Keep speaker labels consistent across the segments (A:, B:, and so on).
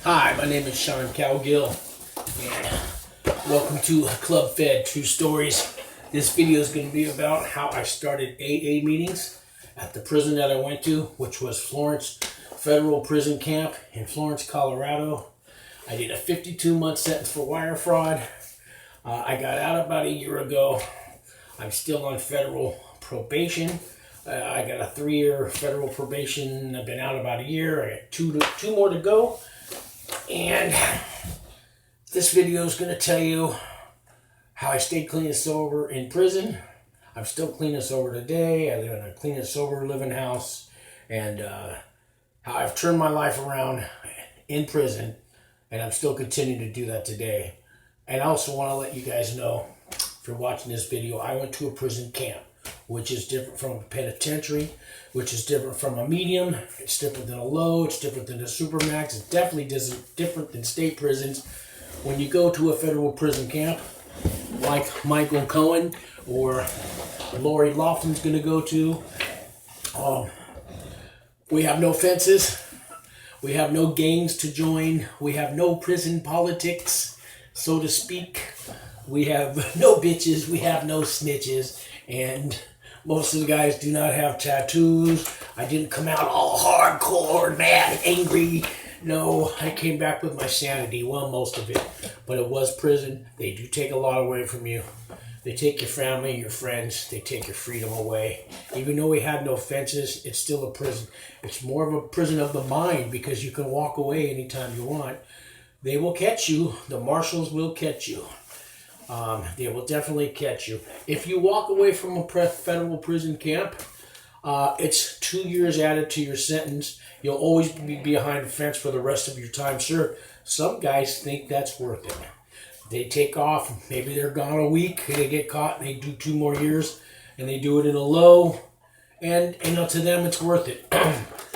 A: Hi, my name is Sean Cowgill, and welcome to Club Fed True Stories. This video is going to be about how I started AA meetings at the prison that I went to, which was Florence Federal Prison Camp in Florence, Colorado. I did a 52-month sentence for wire fraud. I got out about a year ago. I'm still on federal probation. I got a 3-year federal probation. I've been out about a year. I got two more to go. And this video is going to tell you how I stayed clean and sober in prison. I'm still clean and sober today. I live in a clean and sober living house. And how I've turned my life around in prison. And I'm still continuing to do that today. And I also want to let you guys know, if you're watching this video, I went to a prison camp, which is different from a penitentiary, which is different from a medium. It's different than a low. It's different than a supermax. It's definitely different than state prisons. When you go to a federal prison camp, like Michael Cohen or Lori Lofton's going to go to, we have no fences. We have no gangs to join. We have no prison politics, so to speak. We have no bitches. We have no snitches. And most of the guys do not have tattoos. I didn't come out all hardcore, mad, angry. No, I came back with my sanity. Well, most of it. But it was prison. They do take a lot away from you. They take your family, your friends. They take your freedom away. Even though we had no fences, it's still a prison. It's more of a prison of the mind because you can walk away anytime you want. They will catch you. The marshals will catch you. They will definitely catch you. If you walk away from a federal prison camp, it's 2 years added to your sentence. You'll always be behind a fence for the rest of your time served. Some guys think that's worth it. They take off. Maybe they're gone a week. They get caught and they do 2 more years. And they do it in a low. And to them, it's worth it.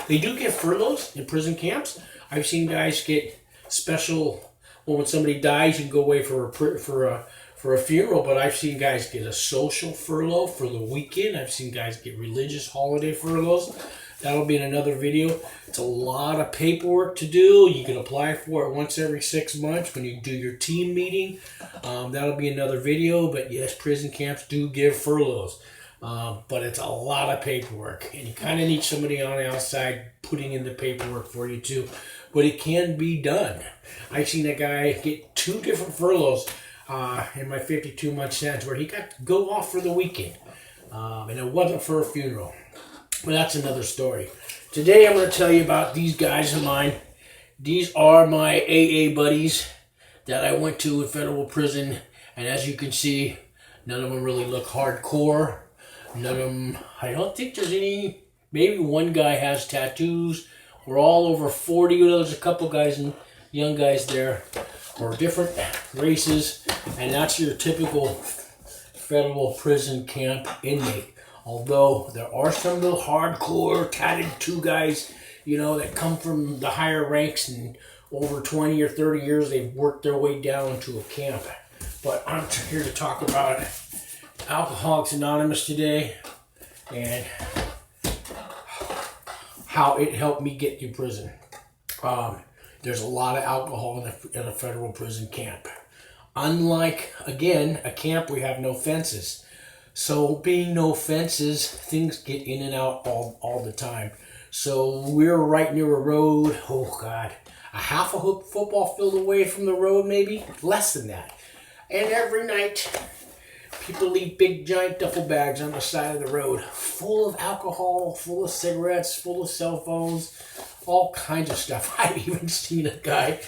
A: They do get furloughs in prison camps. I've seen guys get special. Well, when somebody dies, you can go away for a funeral, but I've seen guys get a social furlough for the weekend. I've seen guys get religious holiday furloughs. That'll be in another video. It's a lot of paperwork to do. You can apply for it once every 6 months when you do your team meeting. That'll be another video, but yes, prison camps do give furloughs. But it's a lot of paperwork, and you kind of need somebody on the outside putting in the paperwork for you too. But it can be done. I've seen a guy get 2 different furloughs in my 52-month sentence where he got to go off for the weekend. And it wasn't for a funeral. But that's another story. Today I'm going to tell you about these guys of mine. These are my AA buddies that I went to in federal prison. And as you can see, none of them really look hardcore. None of them, I don't think there's any, maybe one guy has tattoos. We're all over 40. There's a couple guys and young guys there. We're different races. And that's your typical federal prison camp inmate. Although there are some little hardcore tattoo guys, that come from the higher ranks and over 20 or 30 years they've worked their way down to a camp. But I'm here to talk about Alcoholics Anonymous today and how it helped me get through prison. There's a lot of alcohol in a federal prison camp. Unlike, again, a camp, we have no fences. So being no fences, things get in and out all the time. So we're right near a road. Oh, God. A half a football field away from the road, maybe? Less than that. And every night, people leave big, giant duffel bags on the side of the road full of alcohol, full of cigarettes, full of cell phones, all kinds of stuff. I've even seen a guy,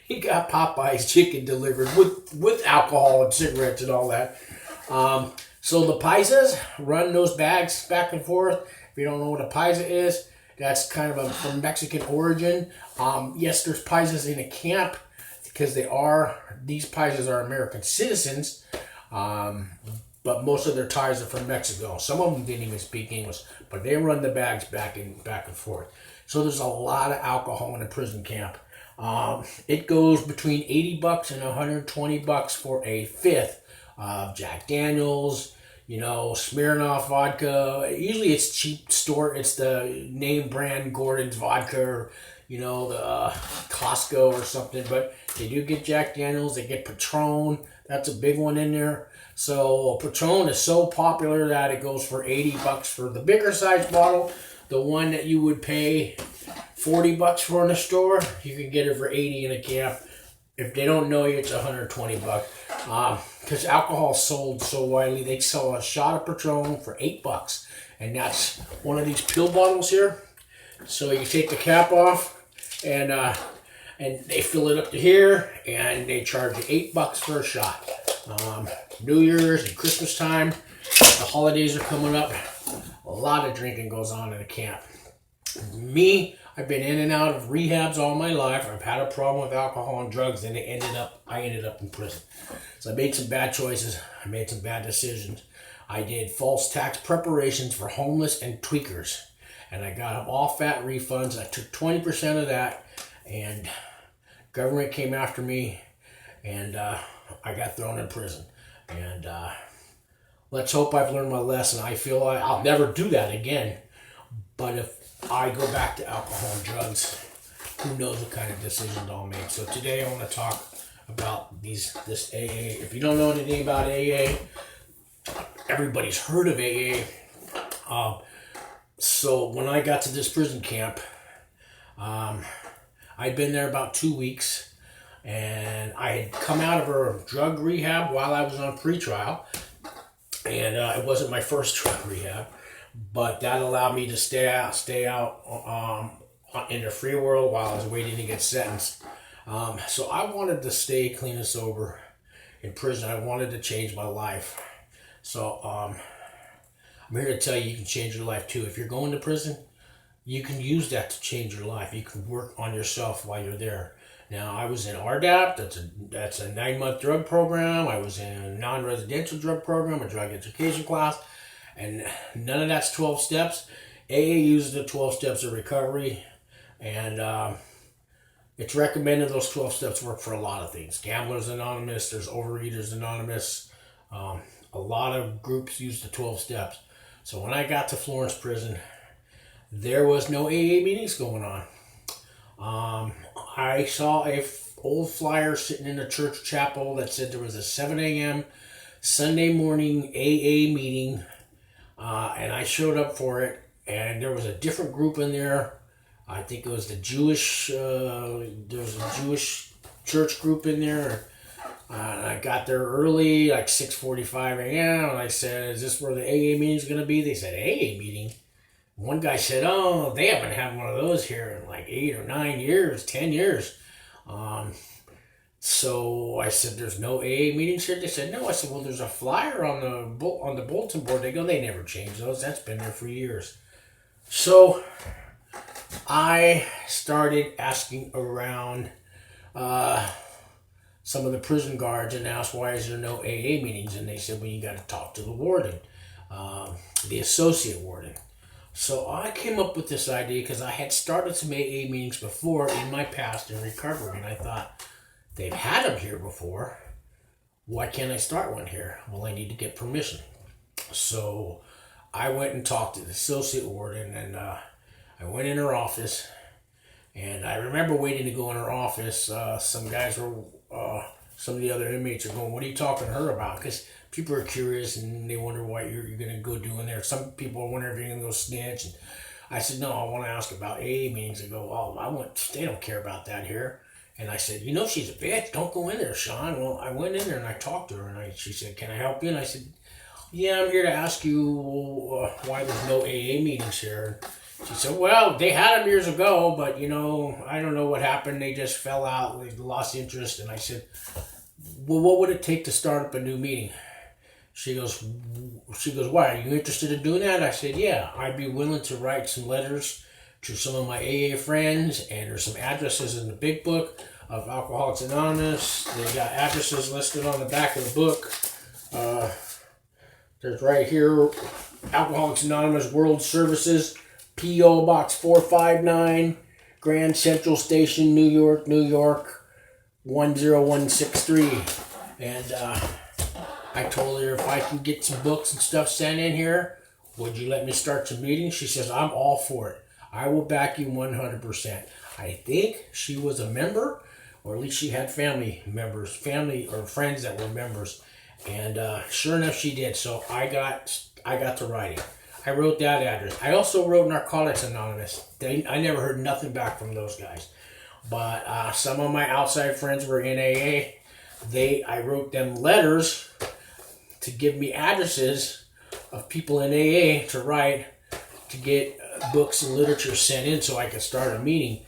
A: he got Popeye's chicken delivered with alcohol and cigarettes and all that. So the paisas run those bags back and forth. If you don't know what a paisa is, that's kind of from Mexican origin. Yes, there's paisas in a camp because these paisas are American citizens, but most of their ties are from Mexico. Some of them didn't even speak English, but they run the bags back and forth. So there's a lot of alcohol in a prison camp. It goes between $80 and $120 for a fifth of Jack Daniels, Smirnoff vodka. Usually it's cheap store. It's the name brand Gordon's vodka, or, the Costco or something. But they do get Jack Daniels. They get Patron. That's a big one in there. So Patron is so popular that it goes for $80 for the bigger size bottle. The one that you would pay $40 for in a store, you can get it for $80 in a camp. If they don't know you, it's $120. Because alcohol is sold so widely, they sell a shot of Patron for $8, and that's one of these pill bottles here. So you take the cap off, and they fill it up to here, and they charge you $8 for a shot. New Year's and Christmas time, the holidays are coming up. A lot of drinking goes on in the camp. Me, I've been in and out of rehabs all my life. I've had a problem with alcohol and drugs, and I ended up in prison. So I made some bad choices. I made some bad decisions. I did false tax preparations for homeless and tweakers, and I got them all fat refunds. I took 20% of that, and government came after me, and I got thrown in prison. And let's hope I've learned my lesson. I feel I'll never do that again. But if I go back to alcohol and drugs, who knows what kind of decisions I'll make. So today I want to talk about this AA. If you don't know anything about AA, everybody's heard of AA. So when I got to this prison camp, I'd been there about 2 weeks. And I had come out of a drug rehab while I was on pretrial. And it wasn't my first drug rehab. But that allowed me to stay out in the free world while I was waiting to get sentenced. So I wanted to stay clean and sober in prison. I wanted to change my life. So I'm here to tell you can change your life too. If you're going to prison, you can use that to change your life. You can work on yourself while you're there. Now, I was in RDAP, that's a 9-month drug program. I was in a non-residential drug program, a drug education class, and none of that's 12 steps. AA uses the 12 steps of recovery, and it's recommended those 12 steps work for a lot of things. Gamblers Anonymous, there's Overeaters Anonymous. A lot of groups use the 12 steps. So when I got to Florence Prison, there was no AA meetings going on. I saw a old flyer sitting in a church chapel that said there was a 7 a.m. Sunday morning AA meeting, and I showed up for it, and there was a different group in there. I think it was the Jewish, there was a Jewish church group in there, and I got there early, like 6:45 a.m., and I said, is this where the AA meeting is going to be? They said, AA meeting? One guy said, oh, they haven't had one of those here in like 8 or 9 years, 10 years. So I said, there's no AA meetings here? They said, no. I said, well, there's a flyer on the bulletin board. They go, they never changed those. That's been there for years. So I started asking around some of the prison guards and asked, why is there no AA meetings? And they said, well, you got to talk to the warden, the associate warden. So I came up with this idea because I had started some AA meetings before in my past in recovery, and I thought, they've had them here before. Why can't I start one here? Well, I need to get permission. So I went and talked to the associate warden, and I went in her office, and I remember waiting to go in her office. Some guys were, some of the other inmates are going, what are you talking to her about? Because people are curious and they wonder what you're going to go do in there. Some people are wondering if you're going to go snitch. And I said, no, I want to ask about AA meetings. They go, oh, they don't care about that here. And I said, she's a bitch. Don't go in there, Sean. Well, I went in there and I talked to her, and she said, can I help you? And I said, yeah, I'm here to ask you why there's no AA meetings here. She said, well, they had them years ago, but, I don't know what happened. They just fell out. They lost interest. And I said, well, what would it take to start up a new meeting? She goes, why, are you interested in doing that? I said, yeah, I'd be willing to write some letters to some of my AA friends, and there's some addresses in the big book of Alcoholics Anonymous. They got addresses listed on the back of the book. There's right here, Alcoholics Anonymous World Services, P.O. Box 459, Grand Central Station, New York, 10163. And I told her if I can get some books and stuff sent in here, would you let me start some meetings? She says, I'm all for it. I will back you 100%. I think she was a member, or at least she had family or friends that were members. And sure enough, she did. So I got to writing. I wrote that address. I also wrote Narcotics Anonymous. I never heard nothing back from those guys. But some of my outside friends were in AA. I wrote them letters to give me addresses of people in AA to write to get books and literature sent in so I could start a meeting.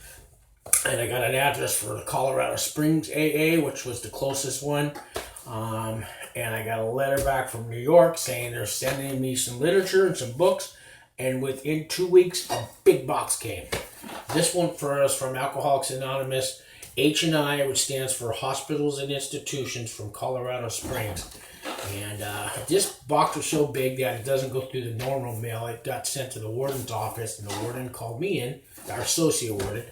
A: And I got an address for Colorado Springs AA, which was the closest one. And I got a letter back from New York saying they're sending me some literature and some books. And within 2 weeks, a big box came. This one for us from Alcoholics Anonymous, H&I, which stands for Hospitals and Institutions from Colorado Springs. And this box was so big that it doesn't go through the normal mail. It got sent to the warden's office, and the warden called me in, our associate warden.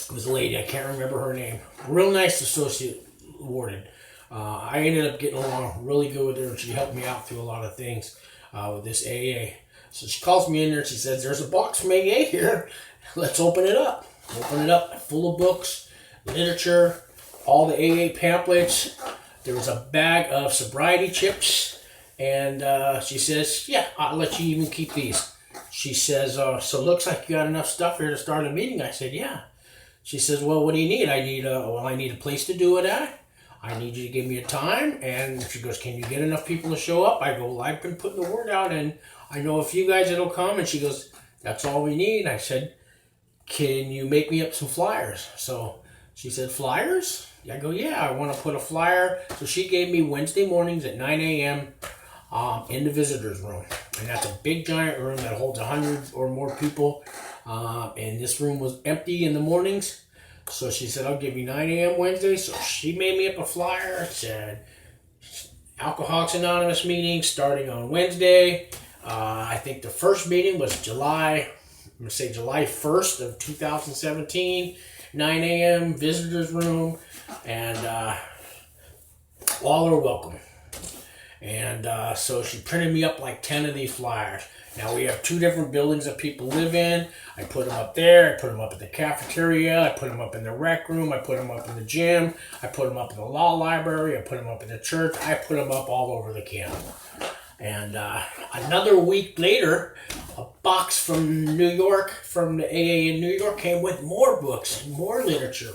A: It was a lady, I can't remember her name. Real nice associate warden. I ended up getting along really good with her, and she helped me out through a lot of things with this AA. So she calls me in there and she says, there's a box from AA here. Let's open it up. Open it up, full of books, literature, all the AA pamphlets. There was a bag of sobriety chips. And she says, yeah, I'll let you even keep these. She says, so looks like you got enough stuff here to start a meeting. I said, yeah. She says, well, what do you need? I need a place to do it at. I need you to give me a time. And she goes, can you get enough people to show up? I go, well, I've been putting the word out, and I know a few guys that'll come. And she goes, that's all we need. I said, can you make me up some flyers? So she said, flyers? I go, yeah, I want to put a flyer. So she gave me Wednesday mornings at 9 a.m. In the visitor's room. And that's a big, giant room that holds 100 or more people. And this room was empty in the mornings. So she said, I'll give you 9 a.m. Wednesday. So she made me up a flyer. It said, Alcoholics Anonymous meeting starting on Wednesday. I think the first meeting was July 1st of 2017, 9 a.m., visitor's room, and all are welcome. And so she printed me up like 10 of these flyers. Now we have 2 different buildings that people live in. I put them up there. I put them up at the cafeteria. I put them up in the rec room. I put them up in the gym. I put them up in the law library. I put them up in the church. I put them up all over the camp. And another week later, a box from New York, from the AA in New York, came with more books and more literature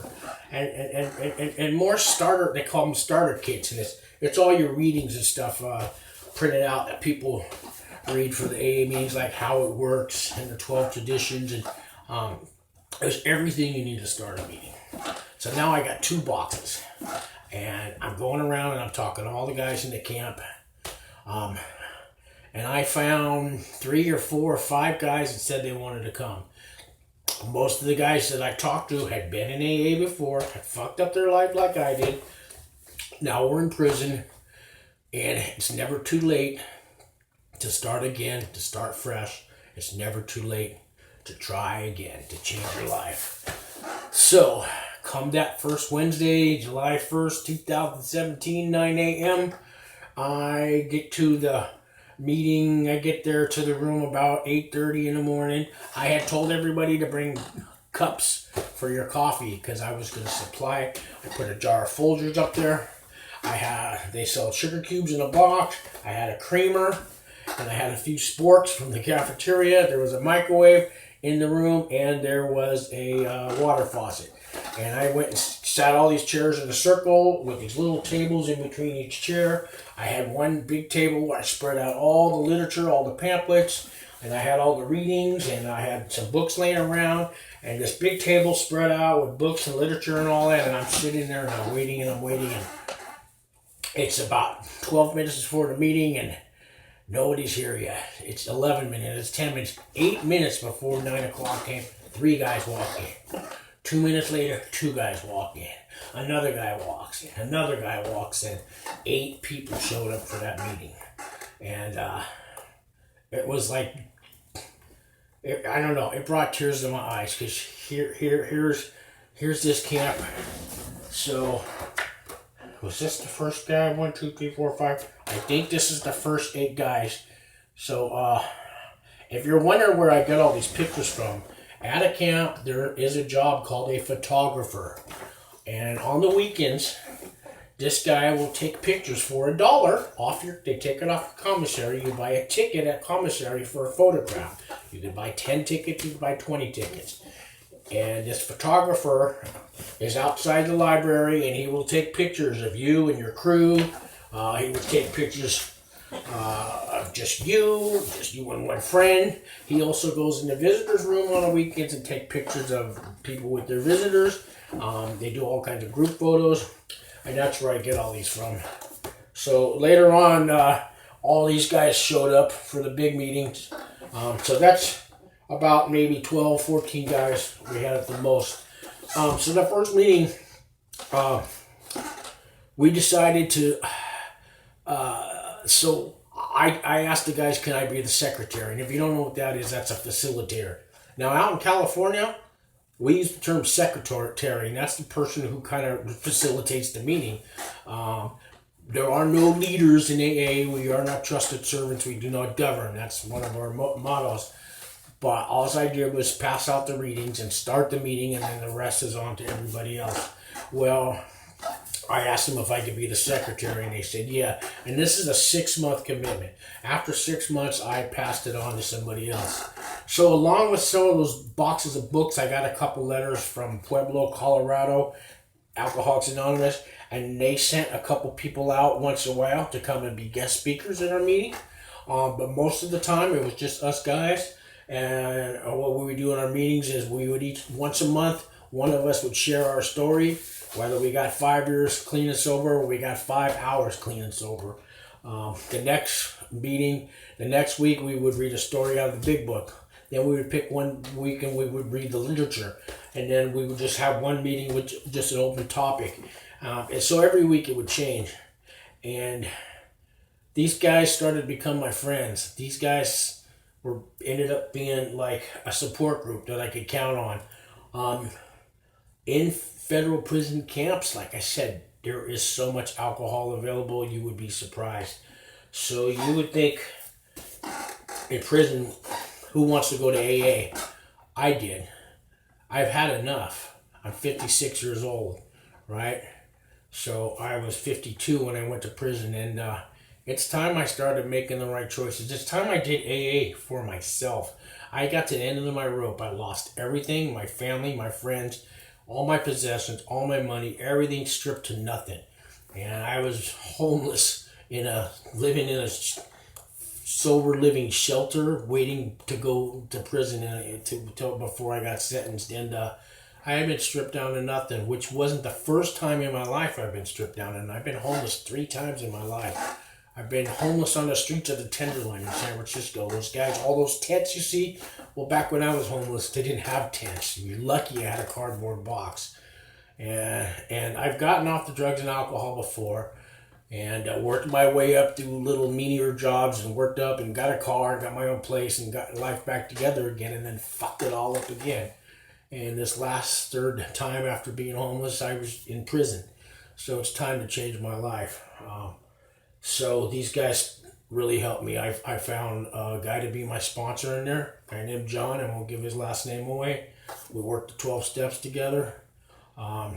A: and more starter, they call them starter kits. And it's all your readings and stuff printed out that people read for the AA meetings, like how it works and the 12 traditions. And there's everything you need to start a meeting. So now I got 2 boxes. And I'm going around and I'm talking to all the guys in the camp. And I found 3 or 4 or 5 guys that said they wanted to come. Most of the guys that I talked to had been in AA before, had fucked up their life like I did. Now we're in prison, and it's never too late to start again, to start fresh. It's never too late to try again, to change your life. So, come that first Wednesday, July 1st, 2017, 9 a.m., I get to the meeting. I get there to the room about 8:30 in the morning. I had told everybody to bring cups for your coffee because I was going to supply it. I put a jar of Folgers up there. They sell sugar cubes in a box. I had a creamer, and I had a few sporks from the cafeteria. There was a microwave in the room, and there was a water faucet. And I went and sat all these chairs in a circle with these little tables in between each chair. I had one big table where I spread out all the literature, all the pamphlets, and I had all the readings, and I had some books laying around, and this big table spread out with books and literature and all that, and I'm sitting there and I'm waiting, and it's about 12 minutes before the meeting, and nobody's here yet. It's 11 minutes, it's 10 minutes, 8 minutes before 9 o'clock came, 3 guys walk in. 2 minutes later, 2 guys walk in. Another guy walks in. Another guy walks in. 8 people showed up for that meeting. And it was like, I don't know, it brought tears to my eyes, because here's this camp. So Was this the first guy? 1, 2, 3, 4, 5. I think this is the first 8 guys. So, if you're wondering where I get all these pictures from, at a camp there is a job called a photographer. And on the weekends, this guy will take pictures for $1 off they take it off commissary. You buy a ticket at commissary for a photograph. You can buy 10 tickets, you can buy 20 tickets. And this photographer is outside the library and he will take pictures of you and your crew. He will take pictures of just you and one friend. He also goes in the visitors room on the weekends and take pictures of people with their visitors. They do all kinds of group photos. And that's where I get all these from. So later on, all these guys showed up for the big meetings. So that's about maybe 12, 14 guys we had at the most. So the first meeting, we decided to, so I asked the guys, can I be the secretary? And if you don't know what that is, that's a facilitator. Now out in California, we use the term secretary, and that's the person who kind of facilitates the meeting. There are no leaders in AA. We are not trusted servants. We do not govern. That's one of our mottos. But all I did was pass out the readings and start the meeting, and then the rest is on to everybody else. Well, I asked them if I could be the secretary, and they said, yeah. And this is a 6-month commitment. After 6 months, I passed it on to somebody else. So along with some of those boxes of books, I got a couple letters from Pueblo, Colorado, Alcoholics Anonymous, and they sent a couple people out once in a while to come and be guest speakers at our meeting. But most of the time, it was just us guys. And what we would do in our meetings is we would each, once a month, one of us would share our story, whether we got 5 years clean and sober or we got 5 hours clean and sober. The next meeting, the next week, we would read a story out of the big book. Then we would pick one week and we would read the literature. And then we would just have one meeting with just an open topic. And so every week it would change. And these guys started to become my friends. These guys ended up being like a support group that I could count on. In federal prison camps, like I said, there is so much alcohol available, you would be surprised. So you would think in prison, who wants to go to AA? I did. I've had enough. I'm 56 years old, right? So I was 52 when I went to prison, and it's time I started making the right choices. It's time I did AA for myself. I got to the end of my rope. I lost everything, my family, my friends, all my possessions, all my money, everything stripped to nothing. And I was homeless, living in a sober living shelter, waiting to go to prison before I got sentenced. And I had been stripped down to nothing, which wasn't the first time in my life I've been stripped down. And I've been homeless 3 times in my life. I've been homeless on the streets of the Tenderloin in San Francisco. Those guys, all those tents you see, well, back when I was homeless, they didn't have tents. You're lucky I had a cardboard box. And I've gotten off the drugs and alcohol before, and worked my way up through little menial jobs, and worked up and got a car, got my own place, and got life back together again, and then fucked it all up again. And this last 3rd time after being homeless, I was in prison. So it's time to change my life. So these guys really helped me. I found a guy to be my sponsor in there, a guy named John. I won't give his last name away. We worked the 12 steps together.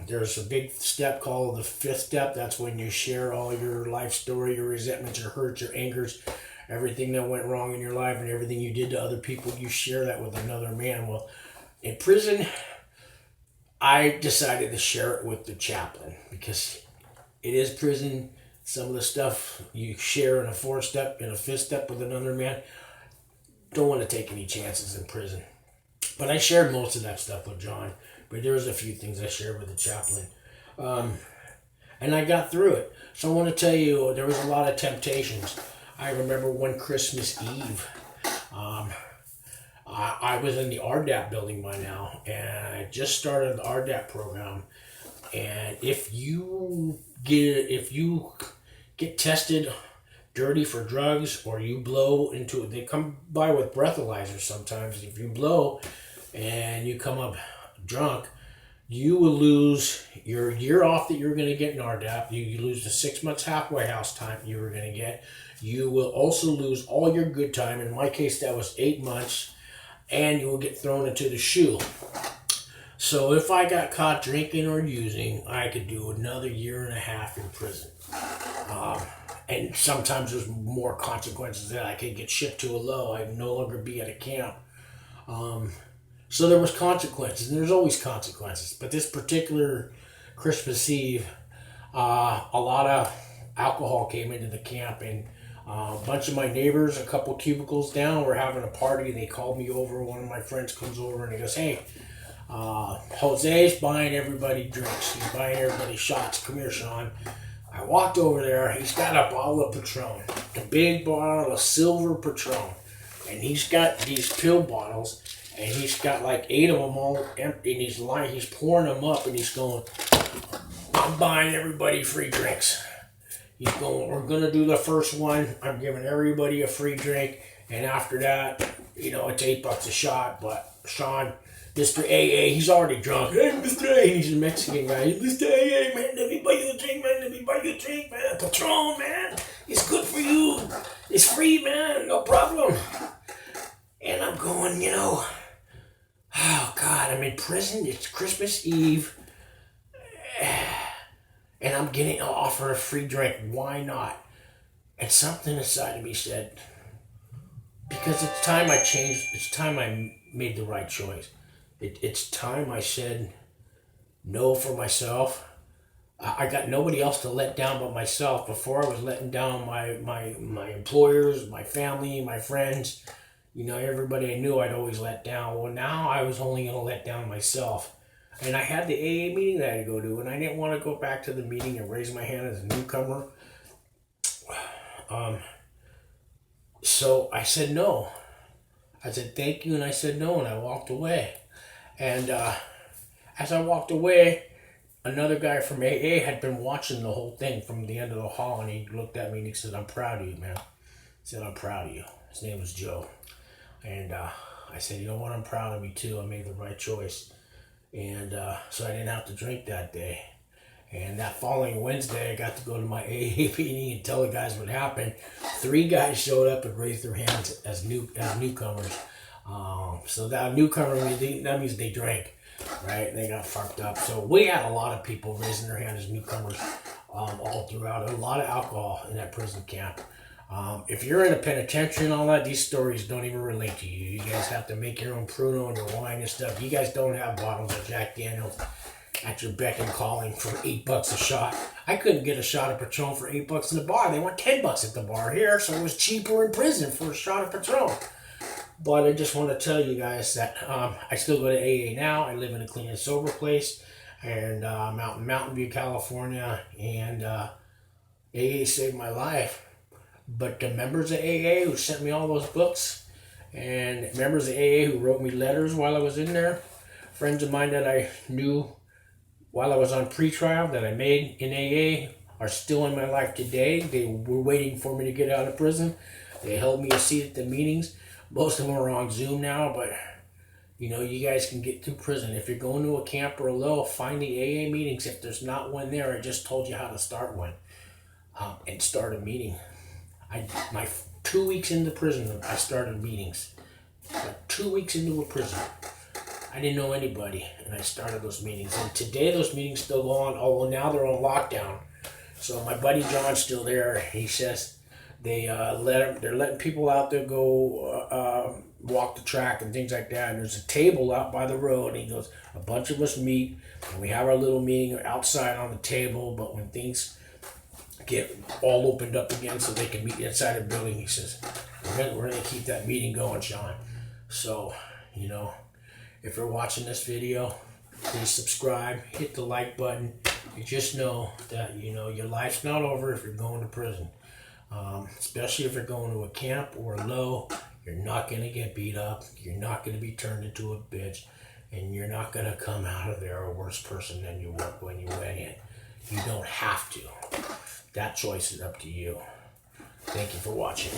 A: There's a big step called the 5th step. That's when you share all your life story, your resentments, your hurts, your angers, everything that went wrong in your life and everything you did to other people. You share that with another man. Well, in prison, I decided to share it with the chaplain because it is prison. Some of the stuff you share in a 4th step, in a 5th step with another man, don't want to take any chances in prison. But I shared most of that stuff with John. But there was a few things I shared with the chaplain. And I got through it. So I want to tell you, there was a lot of temptations. I remember one Christmas Eve, I was in the RDAP building by now, and I just started the RDAP program. And if you get tested dirty for drugs, or you blow into it, they come by with breathalyzers sometimes. If you blow and you come up drunk, you will lose your year off that you're going to get in RDAP. You lose the 6 months halfway house time you were going to get. You will also lose all your good time. In my case, that was 8 months. And you will get thrown into the shoe. So if I got caught drinking or using, I could do another 1.5 years in prison. And sometimes there's more consequences that I could get shipped to a low. I'd no longer be at a camp. So there was consequences, and there's always consequences. But this particular Christmas Eve, a lot of alcohol came into the camp, and a bunch of my neighbors, a couple cubicles down, were having a party, and they called me over. One of my friends comes over, and he goes, "Hey, Jose's buying everybody drinks. He's buying everybody shots. Come here, Sean." I walked over there. He's got a bottle of Patron, a big bottle of silver Patron, and he's got these pill bottles, and he's got like 8 of them all empty, and he's pouring them up, and he's going, "I'm buying everybody free drinks." He's going, "We're going to do the first one. I'm giving everybody a free drink, and after that, it's $8 a shot, but Sean, Mr. AA, he's already drunk. Hey, Mr. AA, he's a Mexican guy. Mr. AA, man, let me buy you a drink, man. Let me buy you a drink, man. Patron, man. It's good for you. It's free, man. No problem." And I'm going, oh, God, I'm in prison. It's Christmas Eve. And I'm getting offered a free drink. Why not? And something inside of me said, because it's time I changed. It's time I made the right choice. It's time I said no for myself. I got nobody else to let down but myself. Before, I was letting down my employers, my family, my friends. Everybody I knew I'd always let down. Well, now I was only going to let down myself. And I had the AA meeting that I had to go to, and I didn't want to go back to the meeting and raise my hand as a newcomer. So I said no. I said thank you, and I said no, and I walked away. And as I walked away, another guy from AA had been watching the whole thing from the end of the hall, and he looked at me and he said, "I'm proud of you, man." He said, "I'm proud of you." His name was Joe. And I said, "You know what? I'm proud of me too. I made the right choice." And so I didn't have to drink that day. And that following Wednesday, I got to go to my AA meeting and tell the guys what happened. 3 guys showed up and raised their hands as newcomers. So that newcomer, that means they drank, right? And they got fucked up. So we had a lot of people raising their hand as newcomers all throughout. A lot of alcohol in that prison camp. If you're in a penitentiary and all that, these stories don't even relate to you. You guys have to make your own Pruno and your wine and stuff. You guys don't have bottles of Jack Daniels at your beck and calling for $8 a shot. I couldn't get a shot of Patron for $8 in the bar. They want $10 at the bar here, so it was cheaper in prison for a shot of Patron. But I just want to tell you guys that I still go to AA now. I live in a clean and sober place, and I'm out in Mountain View, California, and AA saved my life. But the members of AA who sent me all those books, and members of AA who wrote me letters while I was in there, friends of mine that I knew while I was on pretrial that I made in AA are still in my life today. They were waiting for me to get out of prison. They held me a seat at the meetings. Most of them are on Zoom now, but you guys can get through prison. If you're going to a camp or a low, find the AA meetings. If there's not one there, I just told you how to start one and start a meeting. My 2 weeks into prison, I started meetings. Like 2 weeks into a prison, I didn't know anybody, and I started those meetings. And today, those meetings still go on, although now they're on lockdown. So my buddy John's still there. He says they're letting people out there go walk the track and things like that. And there's a table out by the road. And he goes, a bunch of us meet, and we have our little meeting outside on the table. But when things get all opened up again so they can meet inside a building, he says, we're going to keep that meeting going, Sean. So, if you're watching this video, please subscribe, hit the like button. You just know that, your life's not over if you're going to prison. Especially if you're going to a camp or a low, you're not going to get beat up. You're not going to be turned into a bitch. And you're not going to come out of there a worse person than you were when you went in. You don't have to. That choice is up to you. Thank you for watching.